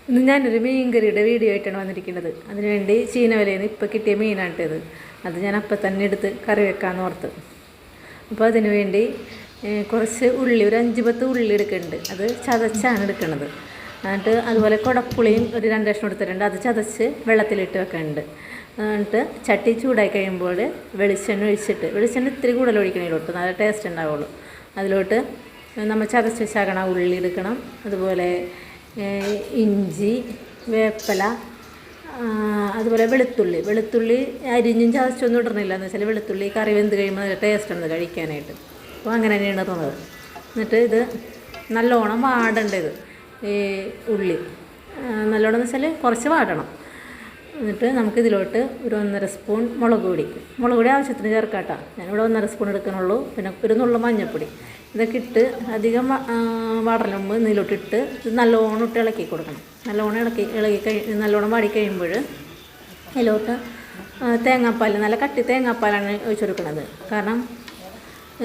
ഇന്ന് ഞാനൊരു മീൻ കറിയുടെ വീഡിയോ ആയിട്ടാണ് വന്നിരിക്കുന്നത്. അതിനുവേണ്ടി ചീനവലയിൽ നിന്ന് ഇപ്പോൾ കിട്ടിയ മീനാണിട്ടത്. അത് ഞാൻ അപ്പം തന്നെ എടുത്ത് കറി വെക്കാമെന്ന് ഓർത്ത്. അപ്പോൾ അതിന് വേണ്ടി കുറച്ച് ഉള്ളി, ഒരു 5-10 ഉള്ളി എടുക്കുന്നുണ്ട്. അത് ചതച്ചാണ് എടുക്കുന്നത്. എന്നിട്ട് അതുപോലെ കുടപ്പുളിയും ഒരു 2 കഷ്ണം എടുത്തിട്ടുണ്ട്. അത് ചതച്ച് വെള്ളത്തിലിട്ട് വെക്കുന്നുണ്ട്. എന്നിട്ട് ചട്ടി ചൂടായി കഴിയുമ്പോൾ വെളിച്ചെണ്ണ ഒഴിച്ചിട്ട്, വെളിച്ചെണ്ണ ഇത്തിരി കൂടുതൽ ഒഴിക്കണതിലോട്ട് നല്ല ടേസ്റ്റ് ഉണ്ടാവുള്ളൂ. അതിലോട്ട് നമ്മൾ ചതച്ച് വെച്ചാകണം ഉള്ളി എടുക്കണം. അതുപോലെ ഇഞ്ചി, വേപ്പില, അതുപോലെ വെളുത്തുള്ളി അരിഞ്ഞും ചതച്ചൊന്നും ഇടണില്ല. എന്ന് വെച്ചാൽ വെളുത്തുള്ളി കറി വെന്ത് കഴിയുമ്പോൾ നല്ല ടേസ്റ്റ് ഉണ്ട് കഴിക്കാനായിട്ട്. അപ്പോൾ അങ്ങനെ തന്നെയാണ് തോന്നുന്നത്. എന്നിട്ട് ഇത് നല്ലോണം വാടേണ്ടത്, ഈ ഉള്ളി നല്ലോണം എന്ന് വെച്ചാൽ കുറച്ച് വാടണം. എന്നിട്ട് നമുക്കിതിലോട്ട് ഒരു 1.5 സ്പൂൺ മുളക് പൊടി ആവശ്യത്തിന് ചേർക്കാട്ടോ. ഞാനിവിടെ 1.5 സ്പൂൺ എടുക്കണുള്ളൂ. പിന്നെ ഒരു നുള്ള മഞ്ഞൾപ്പൊടി, ഇതൊക്കെ ഇട്ട് അധികം വാടലുമ്പ് ഇതിലോട്ടിട്ട് ഇത് നല്ലോണം ഇട്ട് ഇളക്കി കൊടുക്കണം. നല്ലോണം വാടി കഴിയുമ്പോൾ അതിലോട്ട് തേങ്ങാപ്പാൽ, നല്ല കട്ടി തേങ്ങാപ്പാലാണ് ഒഴിച്ചു കൊടുക്കുന്നത്. കാരണം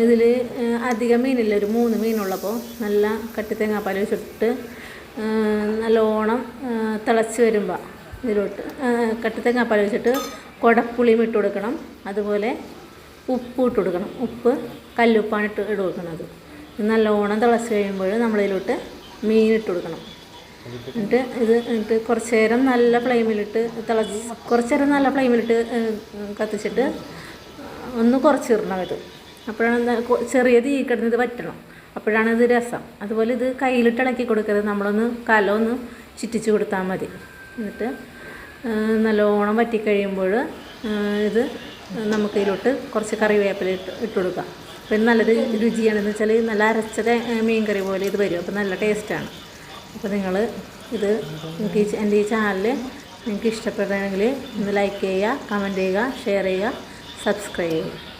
ഇതിൽ അധികം മീനില്ല, ഒരു 3 മീനുള്ളപ്പോൾ നല്ല കട്ടി തേങ്ങാപ്പാൽ ഒഴിച്ചിട്ട് നല്ലോണം തിളച്ച് വരുമ്പോൾ ഇതിലോട്ട് കട്ടി തേങ്ങാപ്പാൽ ഒഴിച്ചിട്ട് കുടപ്പുളിയും ഇട്ട് കൊടുക്കണം. അതുപോലെ ഉപ്പ് ഇട്ട് കൊടുക്കണം. ഉപ്പ് കല്ലുപ്പാണ് ഇട്ട് കൊടുക്കുന്നത്. നല്ലോണം തിളച്ച് കഴിയുമ്പോൾ നമ്മളിതിലോട്ട് മീൻ ഇട്ട് കൊടുക്കണം. എന്നിട്ട് കുറച്ച് നേരം നല്ല ഫ്ലെയിമിലിട്ട് കത്തിച്ചിട്ട് ഒന്ന് കുറച്ചിടണം ഇത്. അപ്പോഴാണ് ചെറിയ തീ കിടന്ന് ഇത് വറ്റണം. അപ്പോഴാണ് ഇത് രസം. അതുപോലെ ഇത് കയ്യിലിട്ട് ഇളക്കി കൊടുക്കരുത്, നമ്മളൊന്ന് കലമൊന്ന് ചുറ്റിച്ച് കൊടുത്താൽ മതി. എന്നിട്ട് നല്ലോണം വറ്റിക്കഴിയുമ്പോൾ ഇത് നമുക്കിതിലോട്ട് കുറച്ച് കറിവേപ്പില ഇട്ട് കൊടുക്കാം. അപ്പം നല്ലൊരു രുചിയാണെന്ന് വെച്ചാൽ നല്ല അരച്ചത് മീൻ കറി പോലെ ഇത് വരും. അപ്പോൾ നല്ല ടേസ്റ്റാണ്. അപ്പോൾ നിങ്ങൾ ഇത് എൻ്റെ ഈ ചാനൽ നിങ്ങൾക്ക് ഇഷ്ടപ്പെടുകയാണെങ്കിൽ ഒന്ന് ലൈക്ക് ചെയ്യുക, കമൻറ്റ് ചെയ്യുക, ഷെയർ ചെയ്യുക, സബ്സ്ക്രൈബ് ചെയ്യുക.